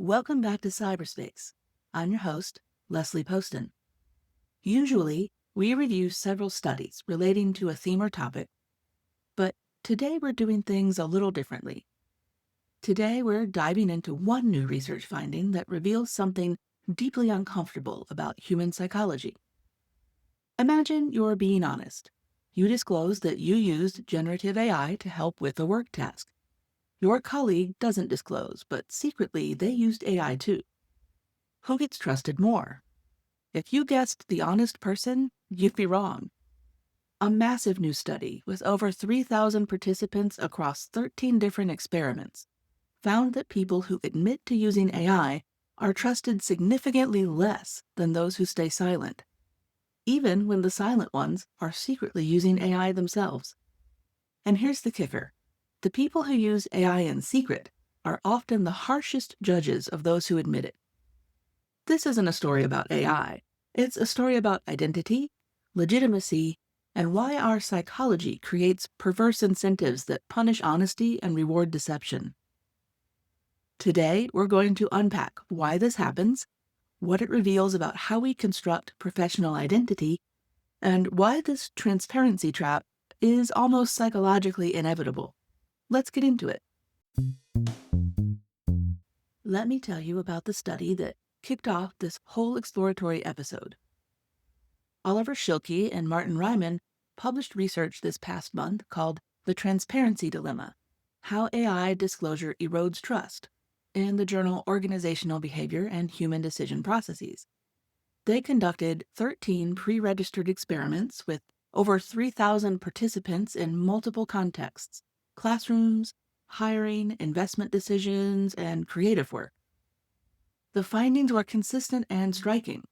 Welcome back to Cyberspace. I'm your host, Leslie Poston. Usually, we review several studies relating to a theme or topic, but today we're doing things a little differently. Today, we're diving into one new research finding that reveals something deeply uncomfortable about human psychology. Imagine you're being honest. You disclose that you used generative AI to help with a work task. Your colleague doesn't disclose, but secretly they used AI too. Who gets trusted more? If you guessed the honest person, you'd be wrong. A massive new study with over 3,000 participants across 13 different experiments found that people who admit to using AI are trusted significantly less than those who stay silent, even when the silent ones are secretly using AI themselves. And here's the kicker. The people who use AI in secret are often the harshest judges of those who admit it. This isn't a story about AI. It's a story about identity, legitimacy, and why our psychology creates perverse incentives that punish honesty and reward deception. Today, we're going to unpack why this happens, what it reveals about how we construct professional identity, and why this transparency trap is almost psychologically inevitable. Let's get into it. Let me tell you about the study that kicked off this whole exploratory episode. Oliver Schilke and Martin Ryman published research this past month called The Transparency Dilemma: How AI Disclosure Erodes Trust in the journal Organizational Behavior and Human Decision Processes. They conducted 13 pre-registered experiments with over 3,000 participants in multiple contexts: classrooms, hiring, investment decisions, and creative work. The findings were consistent and striking.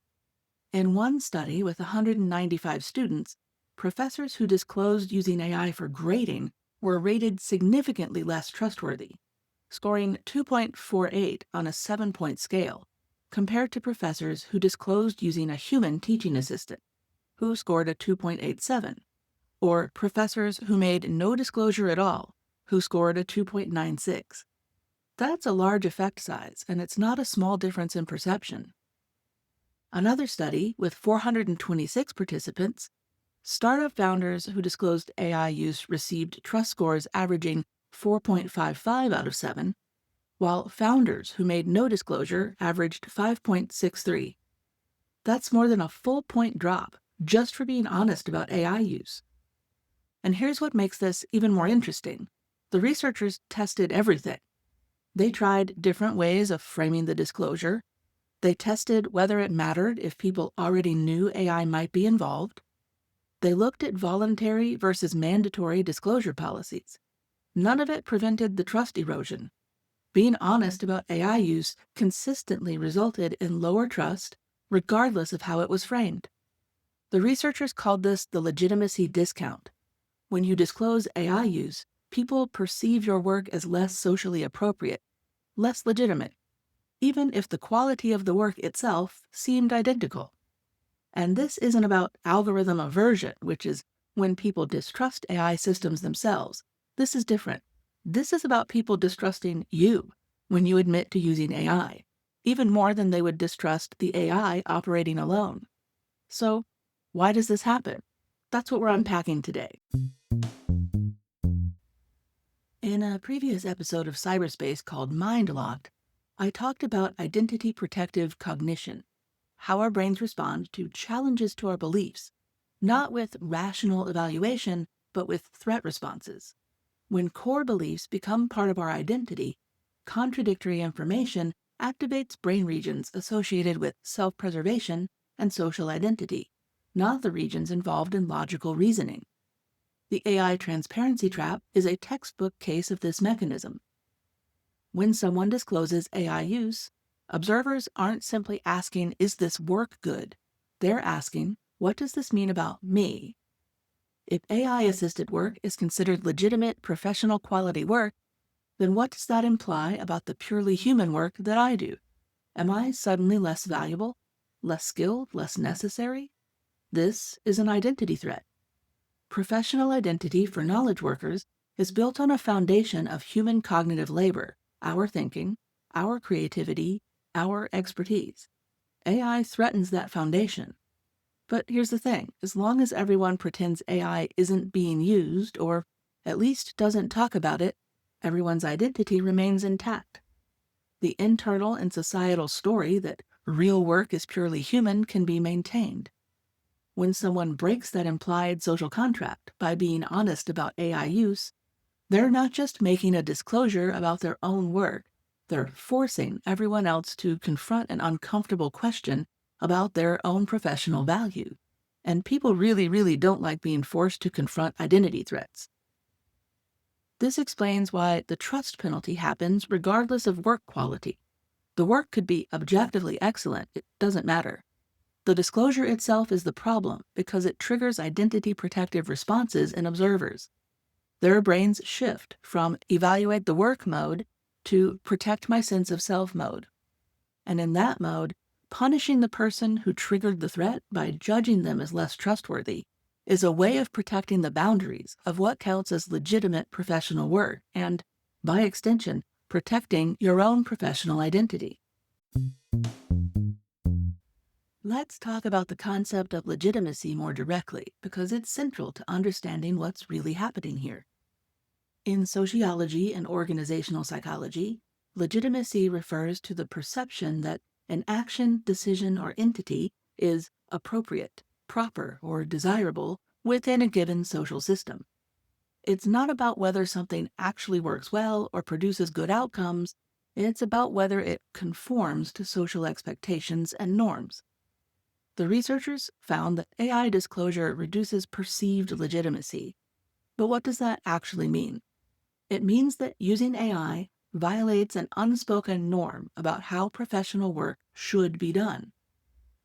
In one study with 195 students, professors who disclosed using AI for grading were rated significantly less trustworthy, scoring 2.48 on a 7-point scale, compared to professors who disclosed using a human teaching assistant, who scored a 2.87, or professors who made no disclosure at all, who scored a 2.96. That's a large effect size, and it's not a small difference in perception. Another study with 426 participants, startup founders who disclosed AI use received trust scores averaging 4.55 out of 7, while founders who made no disclosure averaged 5.63. That's more than a full point drop just for being honest about AI use. And here's what makes this even more interesting. The researchers tested everything. They tried different ways of framing the disclosure. They tested whether it mattered if people already knew AI might be involved. They looked at voluntary versus mandatory disclosure policies. None of it prevented the trust erosion. Being honest about AI use consistently resulted in lower trust, regardless of how it was framed. The researchers called this the legitimacy discount. When you disclose AI use, people perceive your work as less socially appropriate, less legitimate, even if the quality of the work itself seemed identical. And this isn't about algorithm aversion, which is when people distrust AI systems themselves. This is different. This is about people distrusting you when you admit to using AI, even more than they would distrust the AI operating alone. So, why does this happen? That's what we're unpacking today. In a previous episode of Cyberspace called Mind Locked, I talked about identity protective cognition, how our brains respond to challenges to our beliefs, not with rational evaluation, but with threat responses. When core beliefs become part of our identity, contradictory information activates brain regions associated with self-preservation and social identity, not the regions involved in logical reasoning. The AI transparency trap is a textbook case of this mechanism. When someone discloses AI use, observers aren't simply asking, is this work good? They're asking, what does this mean about me? If AI-assisted work is considered legitimate professional quality work, then what does that imply about the purely human work that I do? Am I suddenly less valuable, less skilled, less necessary? This is an identity threat. Professional identity for knowledge workers is built on a foundation of human cognitive labor, our thinking, our creativity, our expertise. AI threatens that foundation. But here's the thing, as long as everyone pretends AI isn't being used, or at least doesn't talk about it, everyone's identity remains intact. The internal and societal story that real work is purely human can be maintained. When someone breaks that implied social contract by being honest about AI use, they're not just making a disclosure about their own work, they're forcing everyone else to confront an uncomfortable question about their own professional value. And people really, really don't like being forced to confront identity threats. This explains why the trust penalty happens regardless of work quality. The work could be objectively excellent, it doesn't matter. The disclosure itself is the problem because it triggers identity protective responses in observers. Their brains shift from evaluate the work mode to protect my sense of self mode. And in that mode, punishing the person who triggered the threat by judging them as less trustworthy is a way of protecting the boundaries of what counts as legitimate professional work and, by extension, protecting your own professional identity. Let's talk about the concept of legitimacy more directly because it's central to understanding what's really happening here. In sociology and organizational psychology, legitimacy refers to the perception that an action, decision, or entity is appropriate, proper, or desirable within a given social system. It's not about whether something actually works well or produces good outcomes, it's about whether it conforms to social expectations and norms. The researchers found that AI disclosure reduces perceived legitimacy. But what does that actually mean? It means that using AI violates an unspoken norm about how professional work should be done.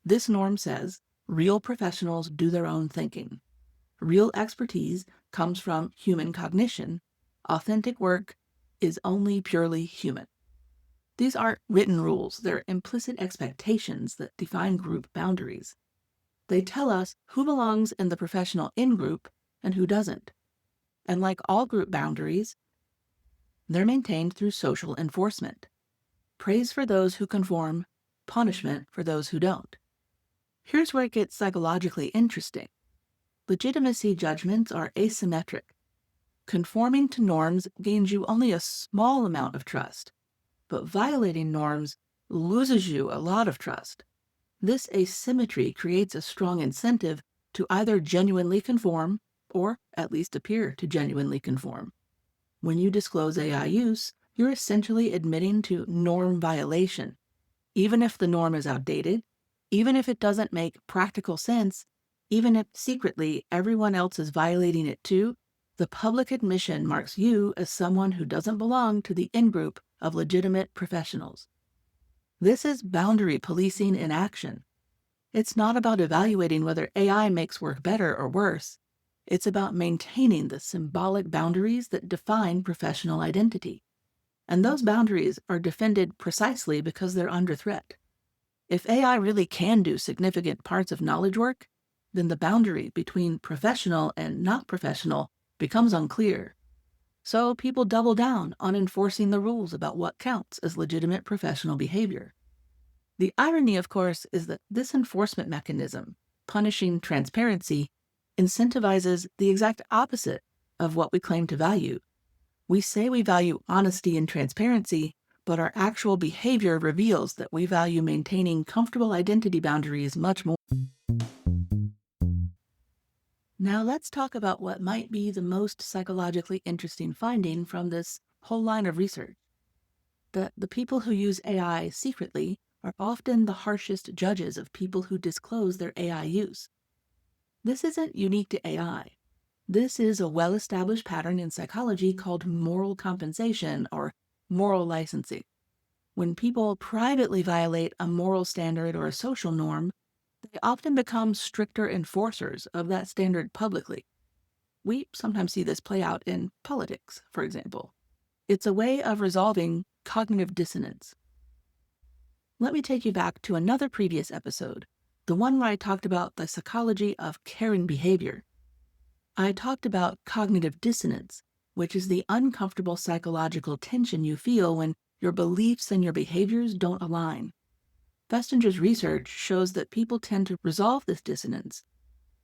This norm says real professionals do their own thinking. Real expertise comes from human cognition. Authentic work is only purely human. These aren't written rules, they're implicit expectations that define group boundaries. They tell us who belongs in the professional in-group and who doesn't. And like all group boundaries, they're maintained through social enforcement. Praise for those who conform, punishment for those who don't. Here's where it gets psychologically interesting. Legitimacy judgments are asymmetric. Conforming to norms gains you only a small amount of trust, but violating norms loses you a lot of trust. This asymmetry creates a strong incentive to either genuinely conform or at least appear to genuinely conform. When you disclose AI use, you're essentially admitting to norm violation. Even if the norm is outdated, even if it doesn't make practical sense, even if secretly everyone else is violating it too, the public admission marks you as someone who doesn't belong to the in-group of legitimate professionals. This is boundary policing in action. It's not about evaluating whether AI makes work better or worse. It's about maintaining the symbolic boundaries that define professional identity. And those boundaries are defended precisely because they're under threat. If AI really can do significant parts of knowledge work, then the boundary between professional and not professional becomes unclear. So people double down on enforcing the rules about what counts as legitimate professional behavior. The irony, of course, is that this enforcement mechanism, punishing transparency, incentivizes the exact opposite of what we claim to value. We say we value honesty and transparency, but our actual behavior reveals that we value maintaining comfortable identity boundaries much more. Now let's talk about what might be the most psychologically interesting finding from this whole line of research. That the people who use AI secretly are often the harshest judges of people who disclose their AI use. This isn't unique to AI. This is a well-established pattern in psychology called moral compensation or moral licensing. When people privately violate a moral standard or a social norm, they often become stricter enforcers of that standard publicly. We sometimes see this play out in politics, for example. It's a way of resolving cognitive dissonance. Let me take you back to another previous episode, the one where I talked about the psychology of caring behavior. I talked about cognitive dissonance, which is the uncomfortable psychological tension you feel when Your beliefs and your behaviors don't align. Festinger's research shows that people tend to resolve this dissonance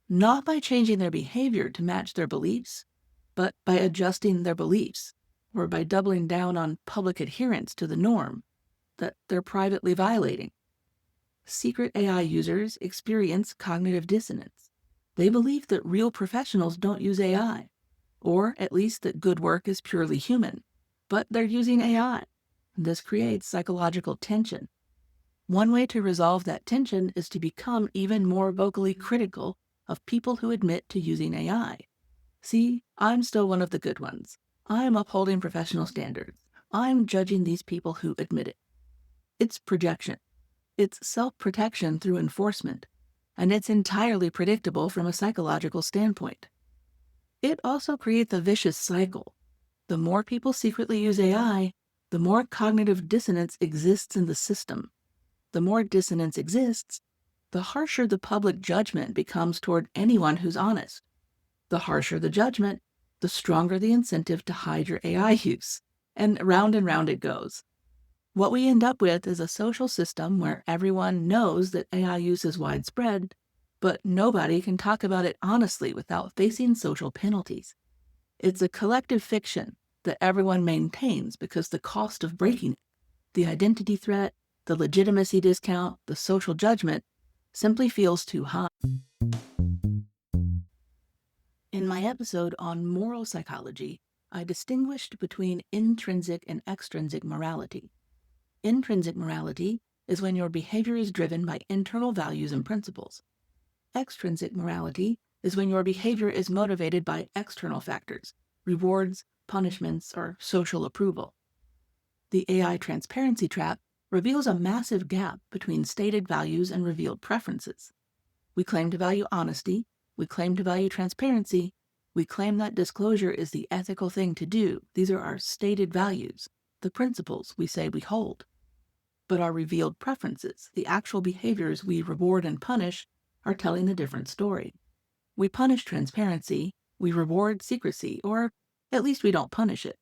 not by changing their behavior to match their beliefs, but by adjusting their beliefs, or by doubling down on public adherence to the norm that they're privately violating. Secret AI users experience cognitive dissonance. They believe that real professionals don't use AI, or at least that good work is purely human, but they're using AI. This creates psychological tension. One way to resolve that tension is to become even more vocally critical of people who admit to using AI. See, I'm still one of the good ones. I'm upholding professional standards. I'm judging these people who admit it. It's projection. It's self-protection through enforcement, and it's entirely predictable from a psychological standpoint. It also creates a vicious cycle. The more people secretly use AI, the more cognitive dissonance exists in the system. The more dissonance exists, the harsher the public judgment becomes toward anyone who's honest. The harsher the judgment, the stronger the incentive to hide your AI use. And round it goes. What we end up with is a social system where everyone knows that AI use is widespread, but nobody can talk about it honestly without facing social penalties. It's a collective fiction that everyone maintains because the cost of breaking it, the identity threat, the legitimacy discount, the social judgment, simply feels too high. In my episode on moral psychology, I distinguished between intrinsic and extrinsic morality. Intrinsic morality is when your behavior is driven by internal values and principles. Extrinsic morality is when your behavior is motivated by external factors, rewards, punishments, or social approval. The AI transparency trap reveals a massive gap between stated values and revealed preferences. We claim to value honesty, we claim to value transparency, we claim that disclosure is the ethical thing to do. These are our stated values, the principles we say we hold. But our revealed preferences, the actual behaviors we reward and punish, are telling a different story. We punish transparency, we reward secrecy, or at least we don't punish it.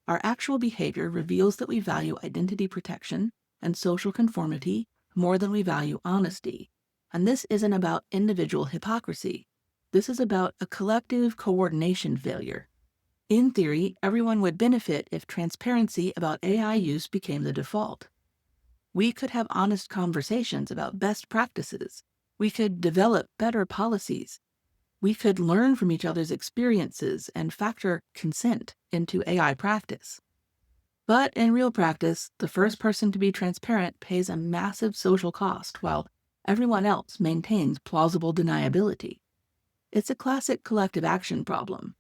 Our actual behavior reveals that we value identity protection and social conformity more than we value honesty. And this isn't about individual hypocrisy. This is about a collective coordination failure. In theory, everyone would benefit if transparency about AI use became the default. We could have honest conversations about best practices. We could develop better policies. We could learn from each other's experiences and factor consent into AI practice. But in real practice, the first person to be transparent pays a massive social cost while everyone else maintains plausible deniability. It's a classic collective action problem.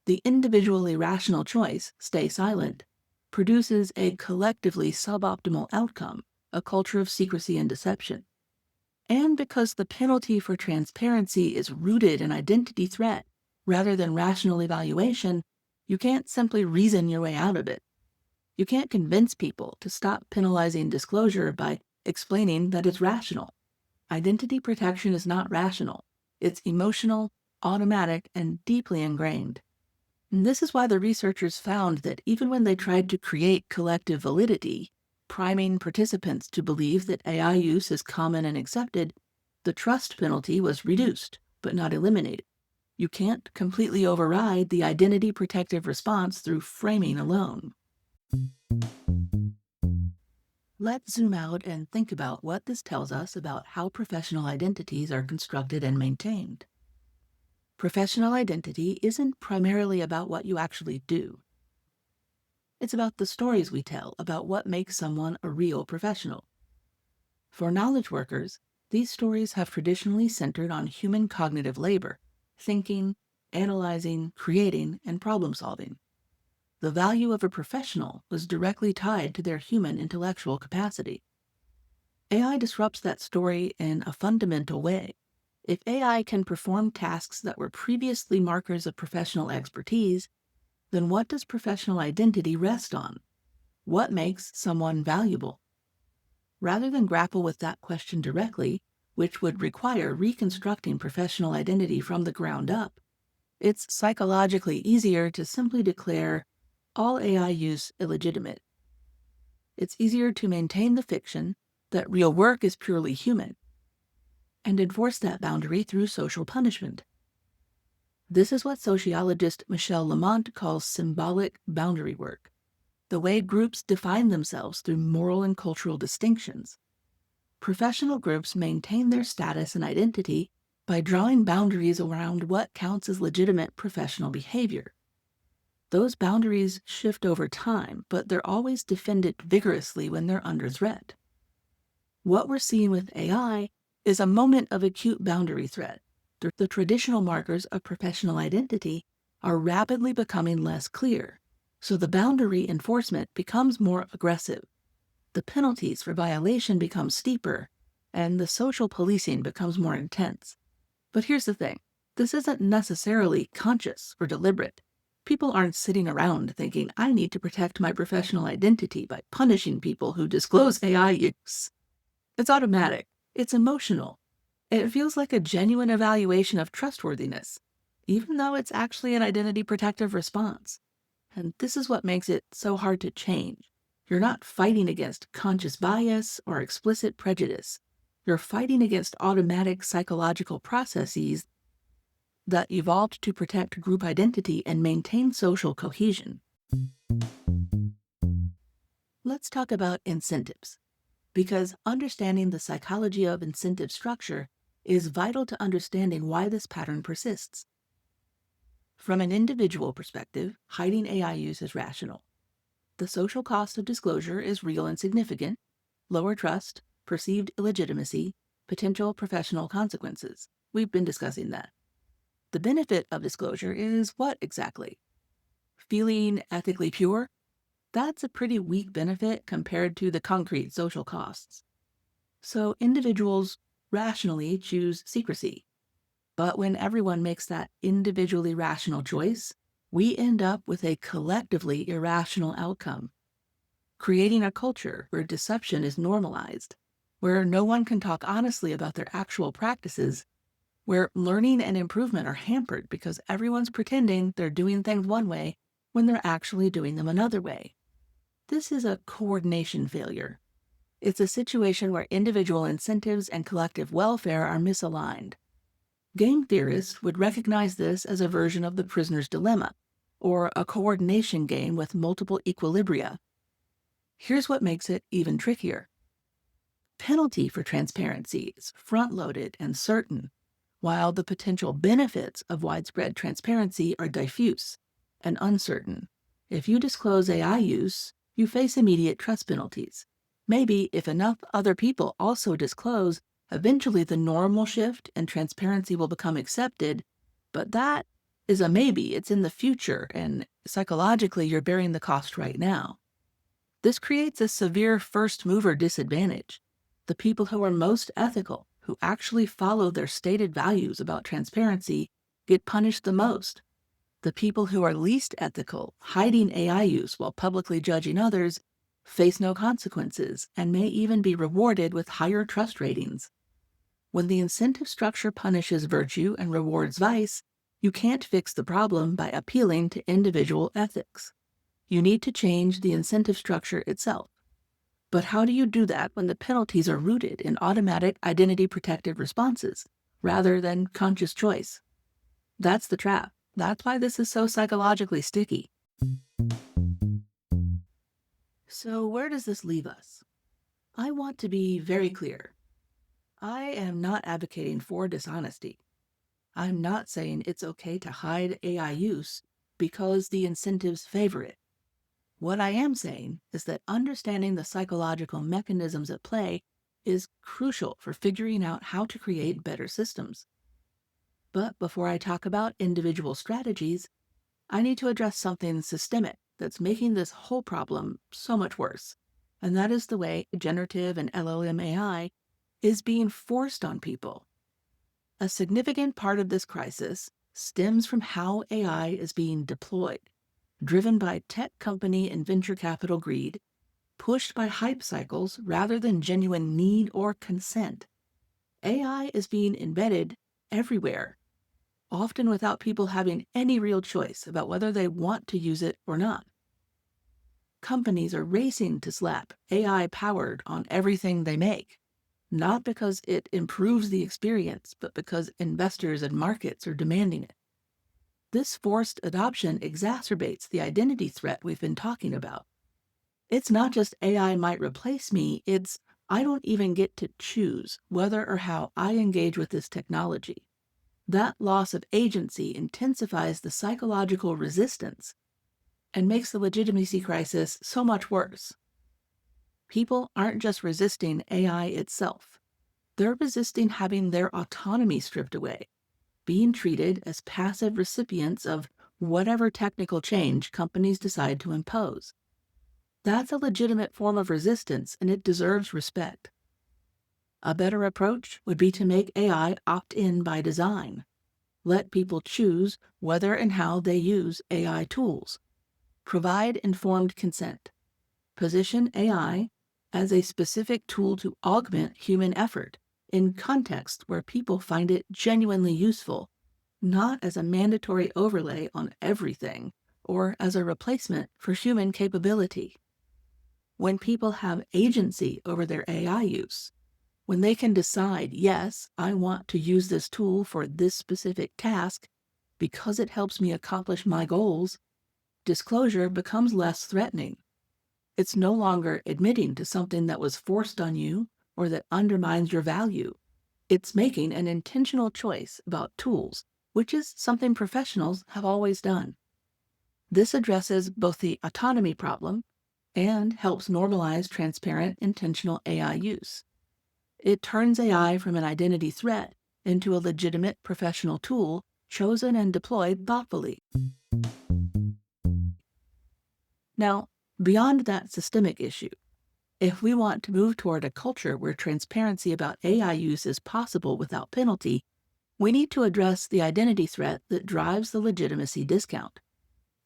The individually rational choice, stay silent, produces a collectively suboptimal outcome, a culture of secrecy and deception. And because the penalty for transparency is rooted in identity threat rather than rational evaluation, you can't simply reason your way out of it. You can't convince people to stop penalizing disclosure by explaining that it's rational. Identity protection is not rational. It's emotional, automatic, and deeply ingrained. And this is why the researchers found that even when they tried to create collective validity, priming participants to believe that AI use is common and accepted, the trust penalty was reduced, but not eliminated. You can't completely override the identity protective response through framing alone. Let's zoom out and think about what this tells us about how professional identities are constructed and maintained. Professional identity isn't primarily about what you actually do. It's about the stories we tell about what makes someone a real professional. For knowledge workers, these stories have traditionally centered on human cognitive labor, thinking, analyzing, creating, and problem solving. The value of a professional was directly tied to their human intellectual capacity. AI disrupts that story in a fundamental way. If AI can perform tasks that were previously markers of professional expertise, then what does professional identity rest on? What makes someone valuable? Rather than grapple with that question directly, which would require reconstructing professional identity from the ground up, it's psychologically easier to simply declare all AI use illegitimate. It's easier to maintain the fiction that real work is purely human and enforce that boundary through social punishment. This is what sociologist Michel Lamont calls symbolic boundary work, the way groups define themselves through moral and cultural distinctions. Professional groups maintain their status and identity by drawing boundaries around what counts as legitimate professional behavior. Those boundaries shift over time, but they're always defended vigorously when they're under threat. What we're seeing with AI is a moment of acute boundary threat. The traditional markers of professional identity are rapidly becoming less clear, so the boundary enforcement becomes more aggressive. The penalties for violation become steeper, and the social policing becomes more intense. But here's the thing. This isn't necessarily conscious or deliberate. People aren't sitting around thinking, I need to protect my professional identity by punishing people who disclose AI use. It's automatic. It's emotional. It feels like a genuine evaluation of trustworthiness, even though it's actually an identity protective response. And this is what makes it so hard to change. You're not fighting against conscious bias or explicit prejudice. You're fighting against automatic psychological processes that evolved to protect group identity and maintain social cohesion. Let's talk about incentives, because understanding the psychology of incentive structure is vital to understanding why this pattern persists. From an individual perspective, hiding AI use is rational. The social cost of disclosure is real and significant: lower trust, perceived illegitimacy, potential professional consequences. We've been discussing that. The benefit of disclosure is what exactly? Feeling ethically pure? That's a pretty weak benefit compared to the concrete social costs. So individuals rationally choose secrecy. But when everyone makes that individually rational choice, we end up with a collectively irrational outcome, creating a culture where deception is normalized, where no one can talk honestly about their actual practices, where learning and improvement are hampered because everyone's pretending they're doing things one way when they're actually doing them another way. This is a coordination failure. It's a situation where individual incentives and collective welfare are misaligned. Game theorists would recognize this as a version of the prisoner's dilemma, or a coordination game with multiple equilibria. Here's what makes it even trickier. Penalty for transparency is front-loaded and certain, while the potential benefits of widespread transparency are diffuse and uncertain. If you disclose AI use, you face immediate trust penalties. Maybe if enough other people also disclose, eventually the norm will shift and transparency will become accepted, but that is a maybe. It's in the future, and psychologically you're bearing the cost right now. This creates a severe first-mover disadvantage. The people who are most ethical, who actually follow their stated values about transparency, get punished the most. The people who are least ethical, hiding AI use while publicly judging others, face no consequences and may even be rewarded with higher trust ratings. When the incentive structure punishes virtue and rewards vice, you can't fix the problem by appealing to individual ethics. You need to change the incentive structure itself. But how do you do that when the penalties are rooted in automatic identity protective responses rather than conscious choice? That's the trap. That's why this is so psychologically sticky. So where does this leave us? I want to be very clear. I am not advocating for dishonesty. I'm not saying it's okay to hide AI use because the incentives favor it. What I am saying is that understanding the psychological mechanisms at play is crucial for figuring out how to create better systems. But before I talk about individual strategies, I need to address something systemic that's making this whole problem so much worse, and that is the way generative and LLM AI is being forced on people. A significant part of this crisis stems from how AI is being deployed, driven by tech company and venture capital greed, pushed by hype cycles rather than genuine need or consent. AI is being embedded everywhere, often without people having any real choice about whether they want to use it or not. Companies are racing to slap AI powered on everything they make, not because it improves the experience, but because investors and markets are demanding it. This forced adoption exacerbates the identity threat we've been talking about. It's not just AI might replace me, it's I don't even get to choose whether or how I engage with this technology. That loss of agency intensifies the psychological resistance and makes the legitimacy crisis so much worse. People aren't just resisting AI itself, they're resisting having their autonomy stripped away, being treated as passive recipients of whatever technical change companies decide to impose. That's a legitimate form of resistance, and it deserves respect. A better approach would be to make AI opt-in by design. Let people choose whether and how they use AI tools. Provide informed consent. Position AI as a specific tool to augment human effort in contexts where people find it genuinely useful, not as a mandatory overlay on everything or as a replacement for human capability. When people have agency over their AI use, when they can decide, yes, I want to use this tool for this specific task because it helps me accomplish my goals, disclosure becomes less threatening. It's no longer admitting to something that was forced on you or that undermines your value. It's making an intentional choice about tools, which is something professionals have always done. This addresses both the autonomy problem and helps normalize transparent, intentional AI use. It turns AI from an identity threat into a legitimate professional tool chosen and deployed thoughtfully. Now, beyond that systemic issue, if we want to move toward a culture where transparency about AI use is possible without penalty, we need to address the identity threat that drives the legitimacy discount.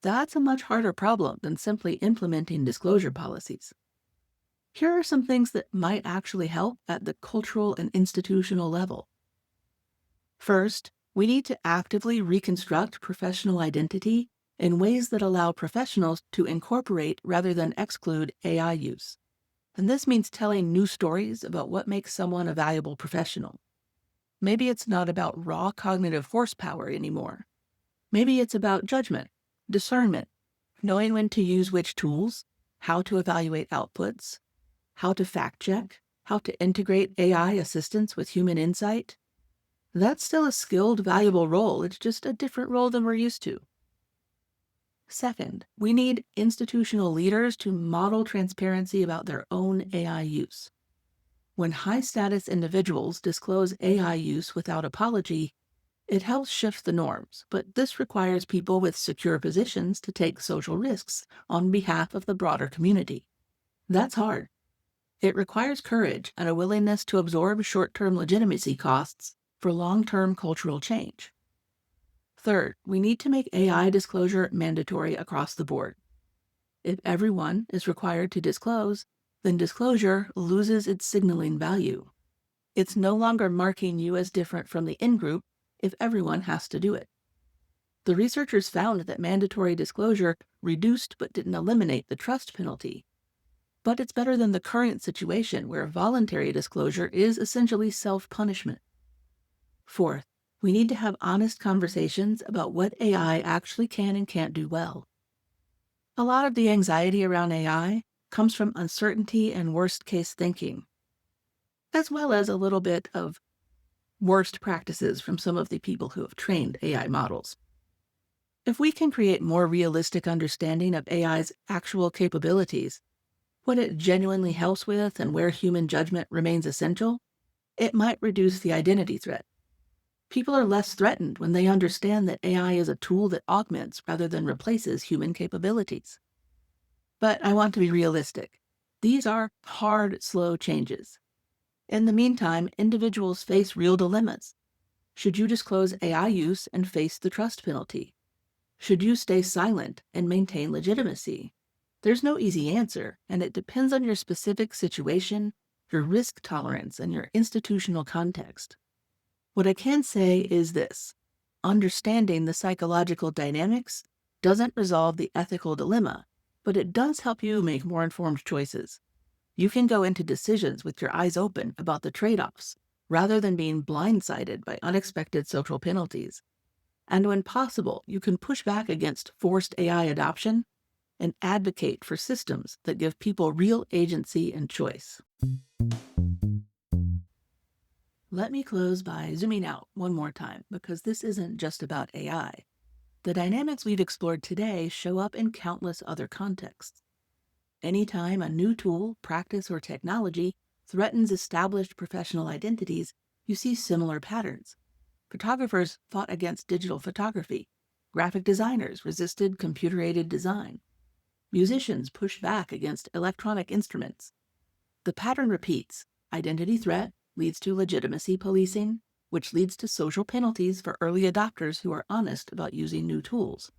That's a much harder problem than simply implementing disclosure policies. Here are some things that might actually help at the cultural and institutional level. First, we need to actively reconstruct professional identity in ways that allow professionals to incorporate rather than exclude AI use. And this means telling new stories about what makes someone a valuable professional. Maybe it's not about raw cognitive horsepower anymore. Maybe it's about judgment, discernment, knowing when to use which tools, how to evaluate outputs, how to fact-check, how to integrate AI assistance with human insight. That's still a skilled, valuable role. It's just a different role than we're used to. Second, we need institutional leaders to model transparency about their own AI use. When high-status individuals disclose AI use without apology, it helps shift the norms, but this requires people with secure positions to take social risks on behalf of the broader community. That's hard. It requires courage and a willingness to absorb short-term legitimacy costs for long-term cultural change. Third, we need to make AI disclosure mandatory across the board. If everyone is required to disclose, then disclosure loses its signaling value. It's no longer marking you as different from the in-group if everyone has to do it. The researchers found that mandatory disclosure reduced but didn't eliminate the trust penalty. But it's better than the current situation where voluntary disclosure is essentially self-punishment. Fourth, we need to have honest conversations about what AI actually can and can't do well. A lot of the anxiety around AI comes from uncertainty and worst-case thinking, as well as a little bit of worst practices from some of the people who have trained AI models. If we can create more realistic understanding of AI's actual capabilities, what it genuinely helps with and where human judgment remains essential, it might reduce the identity threat. People are less threatened when they understand that AI is a tool that augments rather than replaces human capabilities. But I want to be realistic. These are hard, slow changes. In the meantime, individuals face real dilemmas. Should you disclose AI use and face the trust penalty? Should you stay silent and maintain legitimacy? There's no easy answer, and it depends on your specific situation, your risk tolerance, and your institutional context. What I can say is this: understanding the psychological dynamics doesn't resolve the ethical dilemma, but it does help you make more informed choices. You can go into decisions with your eyes open about the trade-offs, rather than being blindsided by unexpected social penalties. And when possible, you can push back against forced AI adoption and advocate for systems that give people real agency and choice. Let me close by zooming out one more time, because this isn't just about AI. The dynamics we've explored today show up in countless other contexts. Anytime a new tool, practice, or technology threatens established professional identities, you see similar patterns. Photographers fought against digital photography. Graphic designers resisted computer-aided design. Musicians pushed back against electronic instruments. The pattern repeats. Identity threat leads to legitimacy policing, which leads to social penalties for early adopters who are honest about using new tools.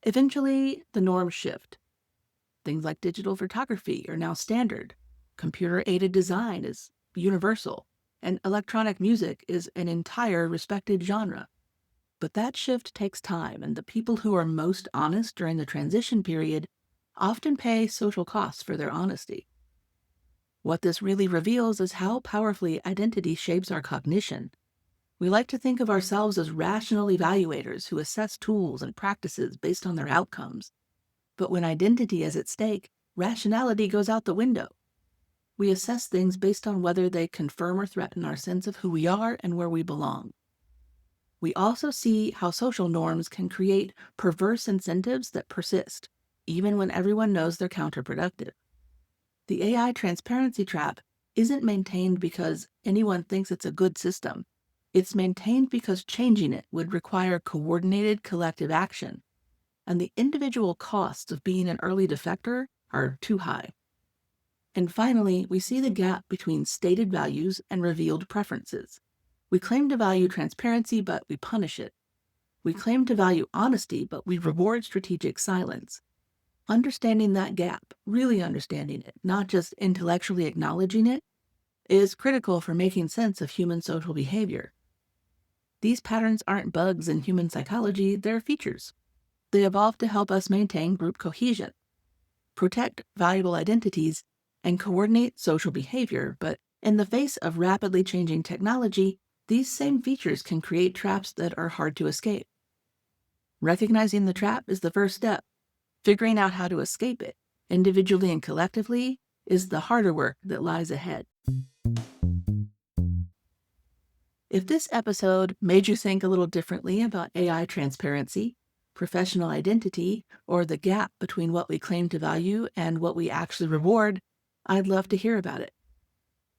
Eventually, the norms shift. Things like digital photography are now standard. Computer-aided design is universal, and electronic music is an entire respected genre. But that shift takes time, and the people who are most honest during the transition period often pay social costs for their honesty. What this really reveals is how powerfully identity shapes our cognition. We like to think of ourselves as rational evaluators who assess tools and practices based on their outcomes. But when identity is at stake, rationality goes out the window. We assess things based on whether they confirm or threaten our sense of who we are and where we belong. We also see how social norms can create perverse incentives that persist, even when everyone knows they're counterproductive. The AI transparency trap isn't maintained because anyone thinks it's a good system. It's maintained because changing it would require coordinated collective action, and the individual costs of being an early defector are too high. And finally, we see the gap between stated values and revealed preferences. We claim to value transparency, but we punish it. We claim to value honesty, but we reward strategic silence. Understanding that gap, really understanding it, not just intellectually acknowledging it, is critical for making sense of human social behavior. These patterns aren't bugs in human psychology, they're features. They evolved to help us maintain group cohesion, protect valuable identities, and coordinate social behavior, but in the face of rapidly changing technology, these same features can create traps that are hard to escape. Recognizing the trap is the first step. Figuring out how to escape it, individually and collectively, is the harder work that lies ahead. If this episode made you think a little differently about AI transparency, professional identity, or the gap between what we claim to value and what we actually reward, I'd love to hear about it.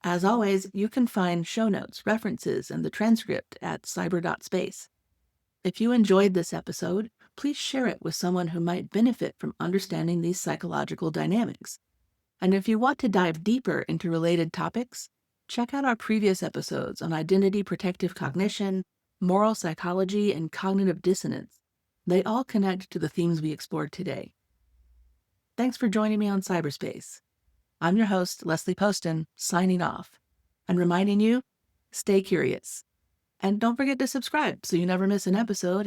As always, you can find show notes, references, and the transcript at cyber.space. If you enjoyed this episode, please share it with someone who might benefit from understanding these psychological dynamics. And if you want to dive deeper into related topics, check out our previous episodes on identity protective cognition, moral psychology, and cognitive dissonance. They all connect to the themes we explored today. Thanks for joining me on Cyberspace. I'm your host, Leslie Poston, signing off, and reminding you, stay curious. And don't forget to subscribe so you never miss an episode.